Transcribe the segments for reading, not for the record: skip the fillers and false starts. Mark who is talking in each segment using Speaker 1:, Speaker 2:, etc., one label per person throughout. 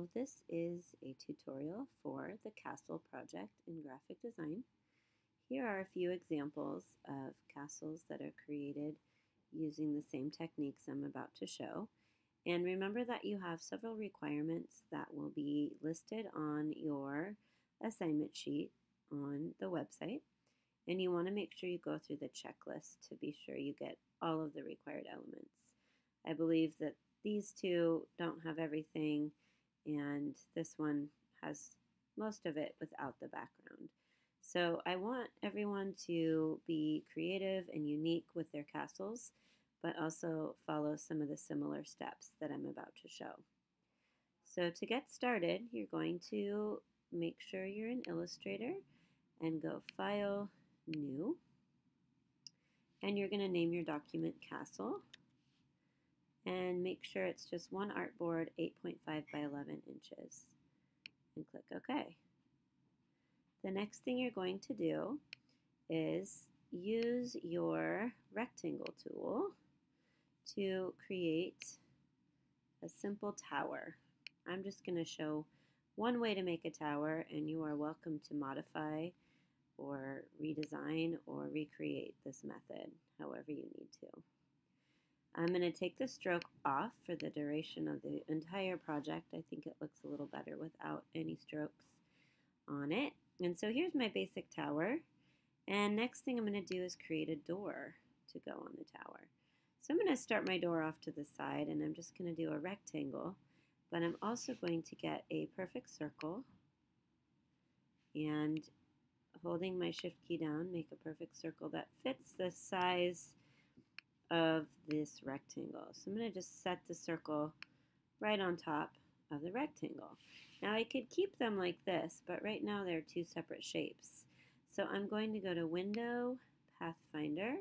Speaker 1: So this is a tutorial for the castle project in graphic design. Here are a few examples of castles that are created using the same techniques I'm about to show. And remember that you have several requirements that will be listed on your assignment sheet on the website. And you want to make sure you go through the checklist to be sure you get all of the required elements. I believe that these two don't have everything, and this one has most of it without the background. So I want everyone to be creative and unique with their castles, but also follow some of the similar steps that I'm about to show. So to get started, you're going to make sure you're in Illustrator and go File, New, and you're going to name your document Castle, and make sure it's just one artboard, 8.5 by 11 inches, and click OK. The next thing you're going to do is use your rectangle tool to create a simple tower. I'm just going to show one way to make a tower, and you are welcome to modify or redesign or recreate this method however you need to. I'm going to take the stroke off for the duration of the entire project. I think it looks a little better without any strokes on it. And so here's my basic tower. And next thing I'm going to do is create a door to go on the tower. So I'm going to start my door off to the side, and I'm just going to do a rectangle. But I'm also going to get a perfect circle, and holding my shift key down, make a perfect circle that fits the size of this rectangle. So I'm going to just set the circle right on top of the rectangle. Now I could keep them like this, but right now they're two separate shapes. So I'm going to go to Window, Pathfinder,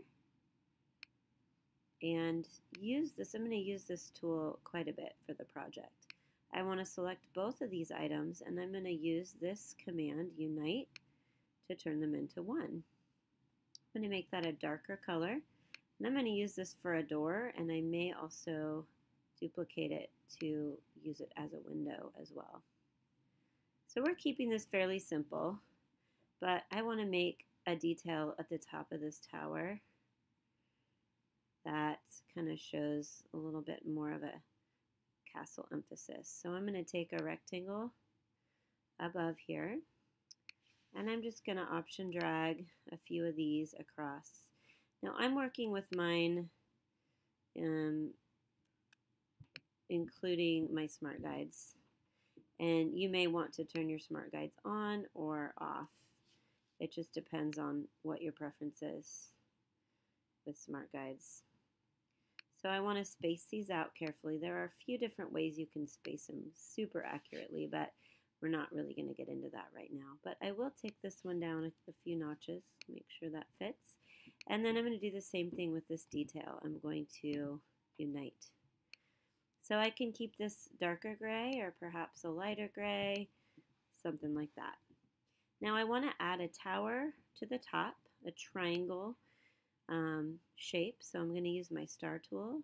Speaker 1: and use this. I'm going to use this tool quite a bit for the project. I want to select both of these items, and I'm going to use this command, Unite, to turn them into one. I'm going to make that a darker color. And I'm going to use this for a door, and I may also duplicate it to use it as a window as well. So we're keeping this fairly simple, but I want to make a detail at the top of this tower that kind of shows a little bit more of a castle emphasis. So I'm going to take a rectangle above here, and I'm just going to option drag a few of these across. Now I'm working with mine including my smart guides, and you may want to turn your smart guides on or off. It just depends on what your preference is with smart guides. So I want to space these out carefully. There are a few different ways you can space them super accurately, but we're not really going to get into that right now. But I will take this one down a few notches, make sure that fits. And then I'm going to do the same thing with this detail. I'm going to unite. So I can keep this darker gray or perhaps a lighter gray, something like that. Now I want to add a tower to the top, a triangle shape. So I'm going to use my star tool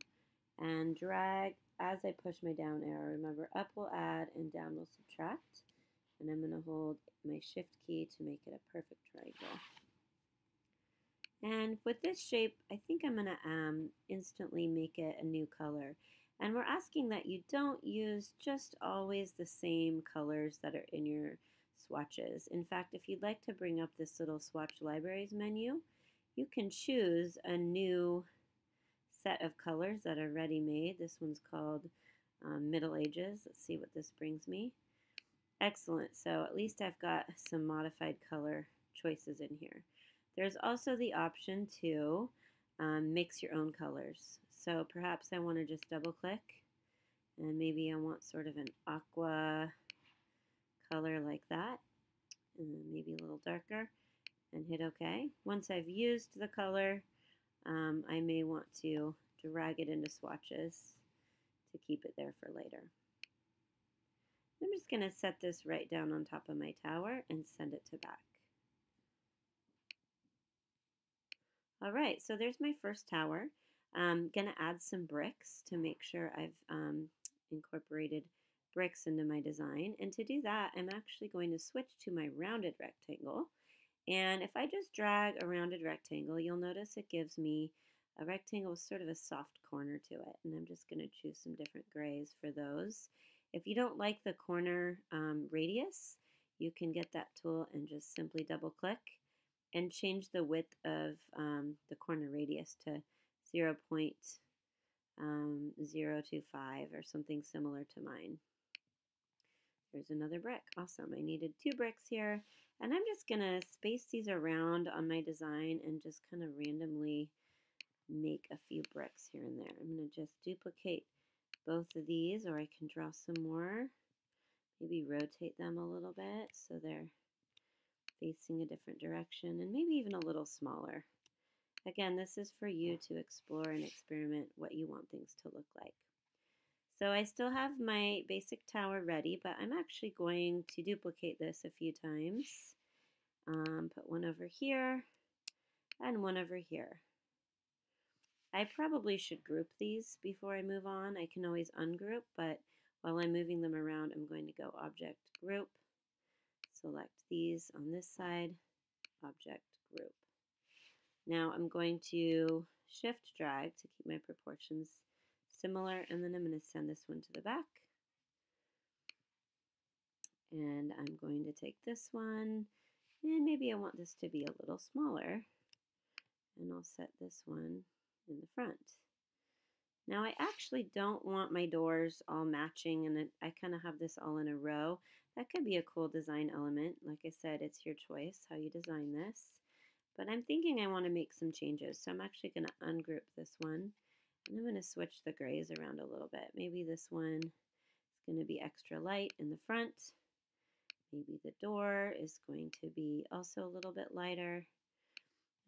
Speaker 1: and drag as I push my down arrow. Remember, up will add and down will subtract. And I'm going to hold my shift key to make it a perfect triangle. And with this shape, I think I'm going to instantly make it a new color. And we're asking that you don't use just always the same colors that are in your swatches. In fact, if you'd like to bring up this little Swatch Libraries menu, you can choose a new set of colors that are ready-made. This one's called Middle Ages. Let's see what this brings me. Excellent. So at least I've got some modified color choices in here. There's also the option to mix your own colors. So perhaps I want to just double click, and maybe I want sort of an aqua color like that, and maybe a little darker, and hit OK. Once I've used the color, I may want to drag it into swatches to keep it there for later. I'm just going to set this right down on top of my tower and send it to back. All right, so there's my first tower. I'm going to add some bricks to make sure I've incorporated bricks into my design. And to do that, I'm actually going to switch to my rounded rectangle. And if I just drag a rounded rectangle, you'll notice it gives me a rectangle with sort of a soft corner to it. And I'm just going to choose some different grays for those. If you don't like the corner radius, you can get that tool and just simply double click and change the width of the corner radius to 0.025 or something similar to mine. There's another brick. Awesome. I needed 2 bricks here. And I'm just going to space these around on my design and just kind of randomly make a few bricks here and there. I'm going to just duplicate both of these, or I can draw some more. Maybe rotate them a little bit so they're facing a different direction, and maybe even a little smaller. Again, this is for you to explore and experiment what you want things to look like. So I still have my basic tower ready, but I'm actually going to duplicate this a few times. Put one over here and one over here. I probably should group these before I move on. I can always ungroup, but while I'm moving them around, I'm going to go Object, Group, select these on this side, Object, Group. Now I'm going to Shift Drag to keep my proportions similar, and then I'm going to send this one to the back. And I'm going to take this one, and maybe I want this to be a little smaller, and I'll set this one in the front. Now I actually don't want my doors all matching, and I kind of have this all in a row. That could be a cool design element. Like I said, it's your choice how you design this. But I'm thinking I want to make some changes, so I'm actually going to ungroup this one, and I'm going to switch the grays around a little bit. Maybe this one is going to be extra light in the front. Maybe the door is going to be also a little bit lighter.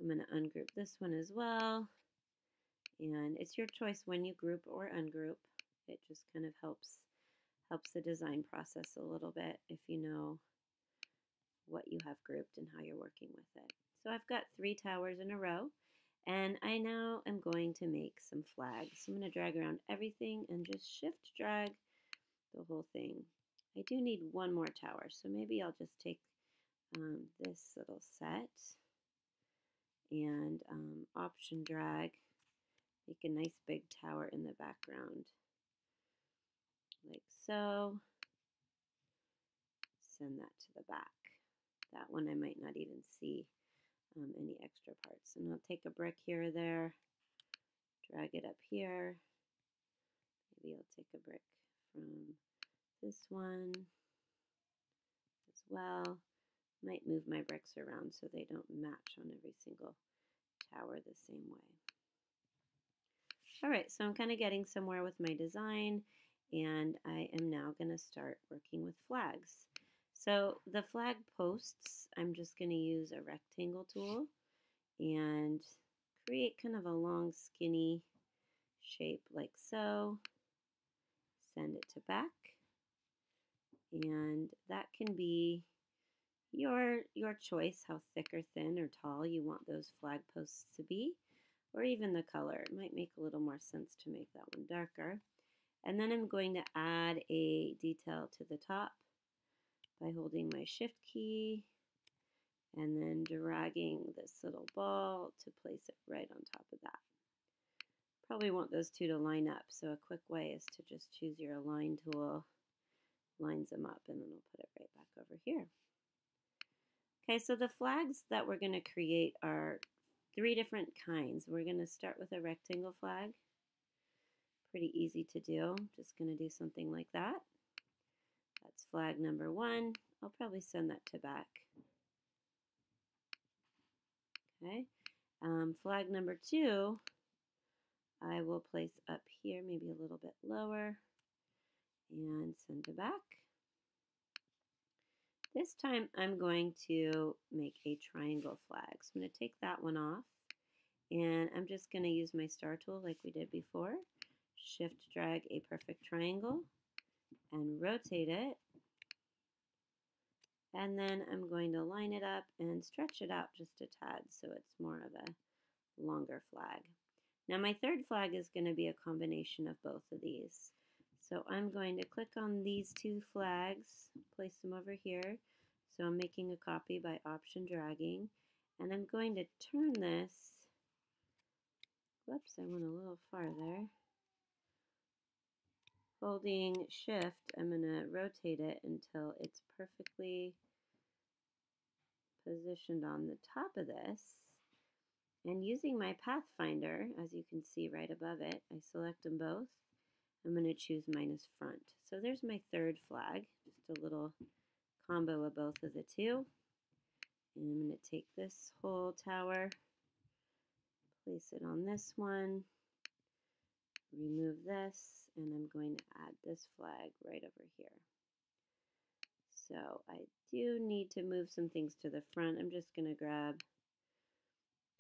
Speaker 1: I'm going to ungroup this one as well. And it's your choice when you group or ungroup. It just kind of helps the design process a little bit if you know what you have grouped and how you're working with it. So I've got 3 towers in a row, and I now am going to make some flags. So I'm going to drag around everything and just shift drag the whole thing. I do need one more tower, so maybe I'll just take this little set and option drag, make a nice big tower in the background, like so. Send that to the back. That one I might not even see any extra parts. And I'll take a brick here or there, drag it up here. Maybe I'll take a brick from this one as well. Might move my bricks around so they don't match on every single tower the same way. All right, so I'm kind of getting somewhere with my design, and I am now going to start working with flags. So the flag posts, I'm just going to use a rectangle tool and create kind of a long skinny shape like so. Send it to back, and that can be your choice, how thick or thin or tall you want those flag posts to be, or even the color. It might make a little more sense to make that one darker. And then I'm going to add a detail to the top by holding my Shift key and then dragging this little ball to place it right on top of that. Probably want those two to line up, so a quick way is to just choose your Align tool, lines them up, and then we'll put it right back over here. Okay, so the flags that we're going to create are 3 different kinds. We're going to start with a rectangle flag. Pretty easy to do. Just going to do something like that. That's flag number 1. I'll probably send that to back. Okay. Flag number 2, I will place up here, maybe a little bit lower, and send to back. This time I'm going to make a triangle flag. So I'm going to take that one off, and I'm just going to use my star tool like we did before. Shift drag a perfect triangle and rotate it. And then I'm going to line it up and stretch it out just a tad so it's more of a longer flag. Now my third flag is going to be a combination of both of these. So I'm going to click on these two flags, place them over here. So I'm making a copy by option dragging, and I'm going to turn this, whoops, I went a little farther. Holding shift, I'm going to rotate it until it's perfectly positioned on the top of this. And using my Pathfinder, as you can see right above it, I select them both. I'm going to choose minus front. So there's my third flag, just a little combo of both of the two. And I'm going to take this whole tower, place it on this one, remove this, and I'm going to add this flag right over here. So I do need to move some things to the front. I'm just going to grab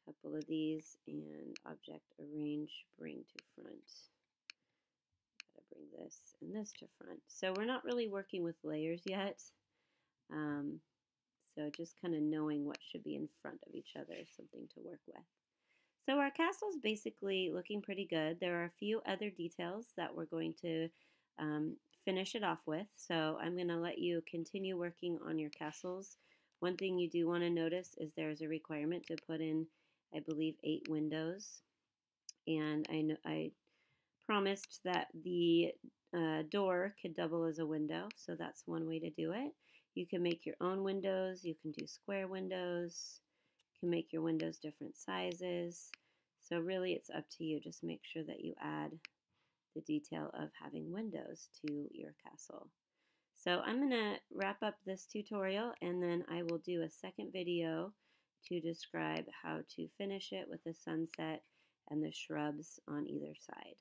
Speaker 1: a couple of these and object arrange, bring to front. Gotta bring this and this to front. So we're not really working with layers yet. So just kind of knowing what should be in front of each other is something to work with. So our castle is basically looking pretty good. There are a few other details that we're going to finish it off with. So I'm going to let you continue working on your castles. One thing you do want to notice is there's a requirement to put in, I believe, 8 windows. And I promised that the door could double as a window, so that's one way to do it. You can make your own windows, you can do square windows, you can make your windows different sizes. So really it's up to you. Just make sure that you add the detail of having windows to your castle. So I'm going to wrap up this tutorial, and then I will do a second video to describe how to finish it with the sunset and the shrubs on either side.